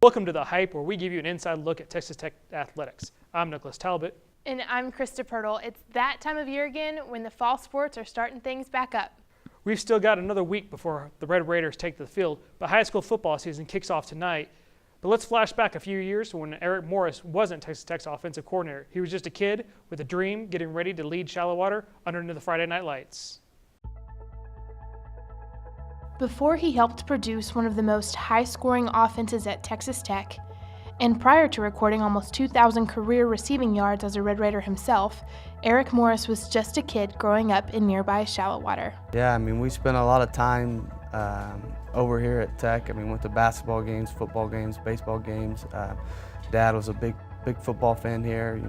Welcome to The Hype, where we give you an inside look at Texas Tech athletics. I'm Nicholas Talbot. And I'm Krista Pirtle. It's that time of year again when the fall sports are starting things back up. We've still got another week before the Red Raiders take the field, but high school football season kicks off tonight. But let's flash back a few years when Eric Morris wasn't Texas Tech's offensive coordinator. He was just a kid with a dream, getting ready to lead Shallow Water under the Friday Night Lights. Before he helped produce one of the most high-scoring offenses at Texas Tech, and prior to recording almost 2,000 career receiving yards as a Red Raider himself, Eric Morris was just a kid growing up in nearby Shallow Water. Yeah, we spent a lot of time over here at Tech. Went to basketball games, football games, baseball games. Dad was a big football fan here.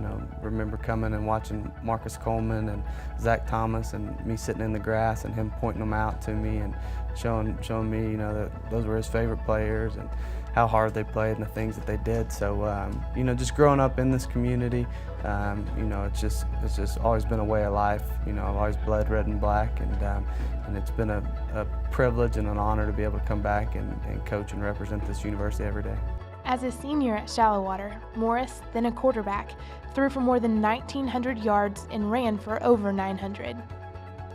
Remember coming and watching Marcus Coleman and Zach Thomas and me sitting in the grass and him pointing them out to me and showing me, that those were his favorite players and how hard they played and the things that they did. So, just growing up in this community, it's just always been a way of life. I've always bled red and black, and it's been a privilege and an honor to be able to come back and coach and represent this university every day. As a senior at Shallow Water, Morris, then a quarterback, threw for more than 1,900 yards and ran for over 900.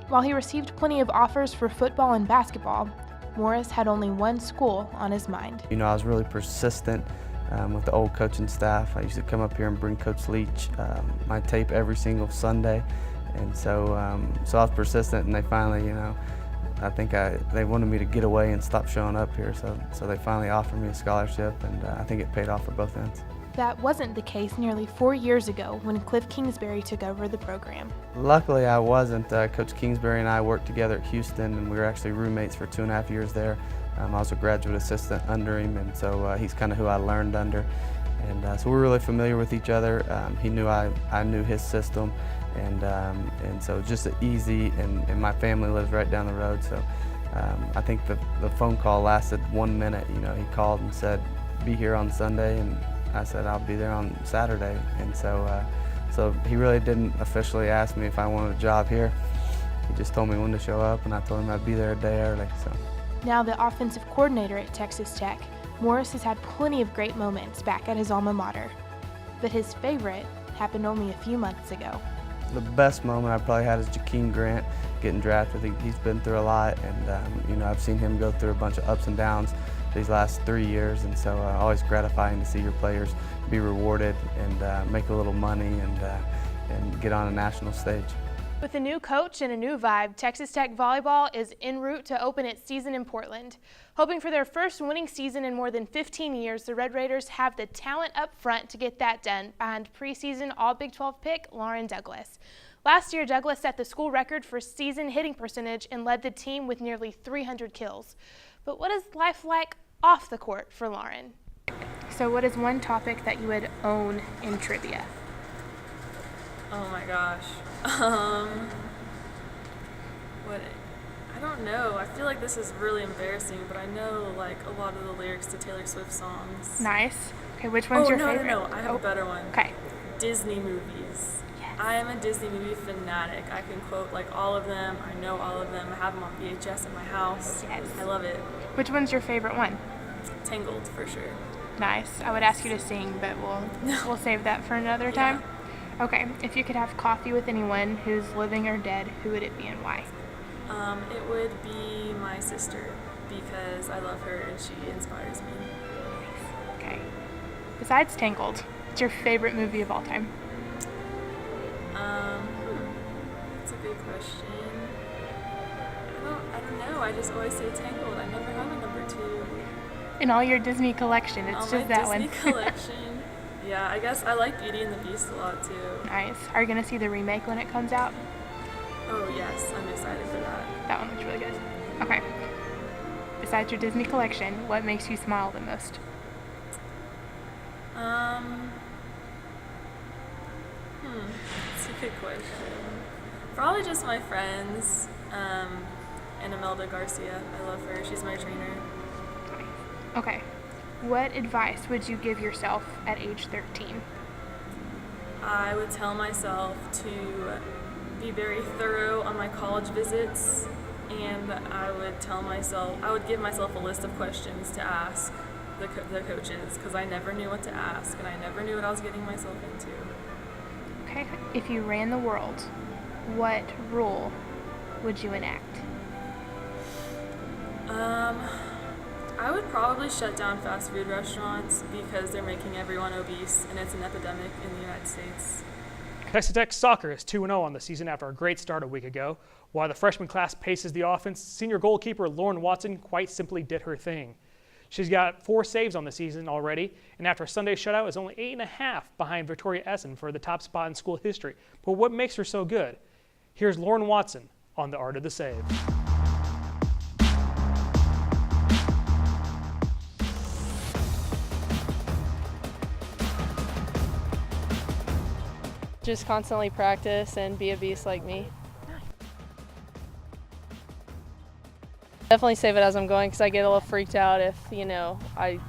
While he received plenty of offers for football and basketball, Morris had only one school on his mind. I was really persistent with the old coaching staff. I used to come up here and bring Coach Leach my tape every single Sunday, and so I was persistent, and they finally, I think they wanted me to get away and stop showing up here, so they finally offered me a scholarship, and I think it paid off for both ends. That wasn't the case nearly 4 years ago when Cliff Kingsbury took over the program. Luckily, I wasn't. Coach Kingsbury and I worked together at Houston, and we were actually roommates for 2.5 years there. I was a graduate assistant under him, and so he's kind of who I learned under. And so we're really familiar with each other. He knew I knew his system, and so just easy, and my family lives right down the road. So I think the phone call lasted 1 minute. He called and said, "Be here on Sunday," and I said, "I'll be there on Saturday." And so he really didn't officially ask me if I wanted a job here. He just told me when to show up, and I told him I'd be there a day early. So now the offensive coordinator at Texas Tech, Morris has had plenty of great moments back at his alma mater, but his favorite happened only a few months ago. The best moment I probably had is Jakeem Grant getting drafted. He's been through a lot, and I've seen him go through a bunch of ups and downs these last 3 years, and so always gratifying to see your players be rewarded and make a little money and get on a national stage. With a new coach and a new vibe, Texas Tech volleyball is en route to open its season in Portland. Hoping for their first winning season in more than 15 years, the Red Raiders have the talent up front to get that done behind preseason All-Big 12 pick Lauren Douglas. Last year, Douglas set the school record for season hitting percentage and led the team with nearly 300 kills. But what is life like off the court for Lauren? So what is one topic that you would own in trivia? Oh my gosh. I don't know. I feel like this is really embarrassing, but I know like a lot of the lyrics to Taylor Swift songs. Nice. Okay, which one's your favorite? No. I have a better one. Okay. Disney movies. Yes. I am a Disney movie fanatic. I can quote like all of them. I know all of them. I have them on VHS in my house. Yes. I love it. Which one's your favorite one? Tangled for sure. Nice. I would ask you to sing, but we'll save that for another time. Okay. If you could have coffee with anyone who's living or dead, who would it be and why? It would be my sister because I love her and she inspires me. Nice. Okay. Besides Tangled, what's your favorite movie of all time? That's a good question. I don't know. I just always say Tangled. I never have a number 2. In all your Disney collection, it's just that one. All my Disney collection. Yeah, I guess I like Beauty and the Beast a lot too. Nice. Are you going to see the remake when it comes out? Oh yes, I'm excited for that. That one looks really good. Okay. Besides your Disney collection, what makes you smile the most? That's a good question. Probably just my friends, and Imelda Garcia. I love her. She's my trainer. Okay. What advice would you give yourself at age 13? I would tell myself to be very thorough on my college visits, and I would give myself a list of questions to ask the coaches, because I never knew what to ask and I never knew what I was getting myself into. Okay, if you ran the world, what rule would you enact? I would probably shut down fast food restaurants because they're making everyone obese and it's an epidemic in the United States. Texas Tech soccer is 2-0 on the season after a great start a week ago. While the freshman class paces the offense, senior goalkeeper Lauren Watson quite simply did her thing. She's got 4 saves on the season already, and after a Sunday shutout is only 8.5 behind Victoria Essen for the top spot in school history. But what makes her so good? Here's Lauren Watson on the art of the save. Just constantly practice and be a beast like me. Definitely save it as I'm going because I get a little freaked out if, I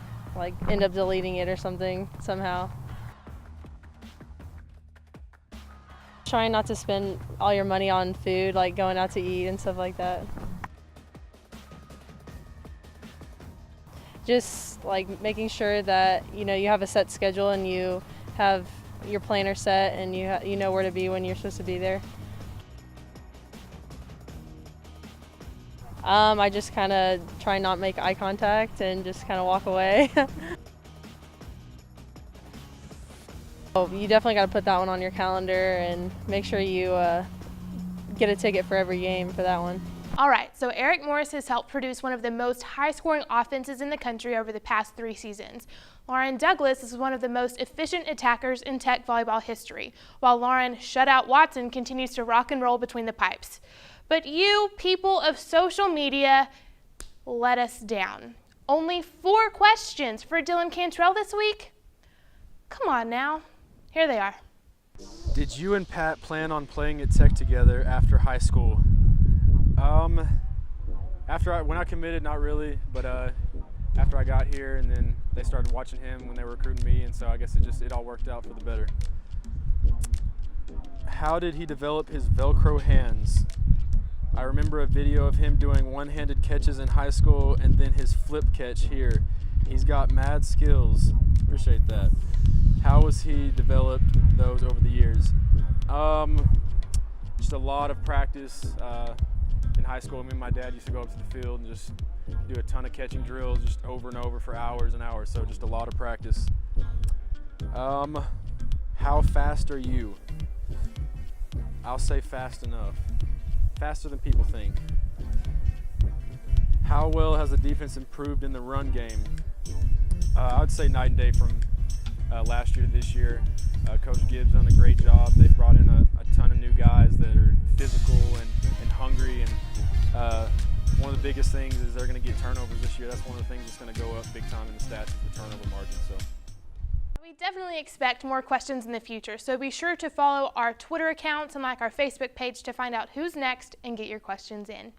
end up deleting it or something somehow. Trying not to spend all your money on food, like going out to eat and stuff like that. Just making sure that, you have a set schedule and you have your planner set and you know where to be when you're supposed to be there. I just kind of try not make eye contact and just kind of walk away. Oh, you definitely got to put that one on your calendar and make sure you get a ticket for every game for that one. All right, so Eric Morris has helped produce one of the most high-scoring offenses in the country over the past 3 seasons. Lauren Douglas is one of the most efficient attackers in Tech volleyball history, while Lauren Shutout Watson continues to rock and roll between the pipes. But you, people of social media, let us down. Only 4 questions for Dylan Cantrell this week? Come on now. Here they are. Did you and Pat plan on playing at Tech together after high school? When I committed, not really, but after I got here and then they started watching him when they were recruiting me, and so I guess it all worked out for the better. How did he develop his Velcro hands? I remember a video of him doing one-handed catches in high school and then his flip catch here. He's got mad skills. Appreciate that. How has he developed those over the years? Just a lot of practice. In high school, me and my dad used to go up to the field and just do a ton of catching drills just over and over for hours and hours, so just a lot of practice. How fast are you? I'll say fast enough. Faster than people think. How well has the defense improved in the run game? I would say night and day from last year to this year. Coach Gibbs done a great job. They've brought in a ton of new guys that are physical and hungry, and one of the biggest things is they're going to get turnovers this year. That's one of the things that's going to go up big time in the stats is the turnover margin. So. We definitely expect more questions in the future, so be sure to follow our Twitter accounts and like our Facebook page to find out who's next and get your questions in.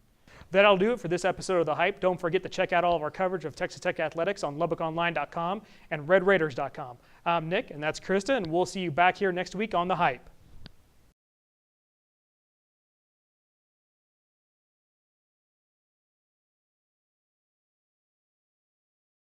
That'll do it for this episode of The Hype. Don't forget to check out all of our coverage of Texas Tech athletics on LubbockOnline.com and RedRaiders.com. I'm Nick, and that's Krista, and we'll see you back here next week on The Hype.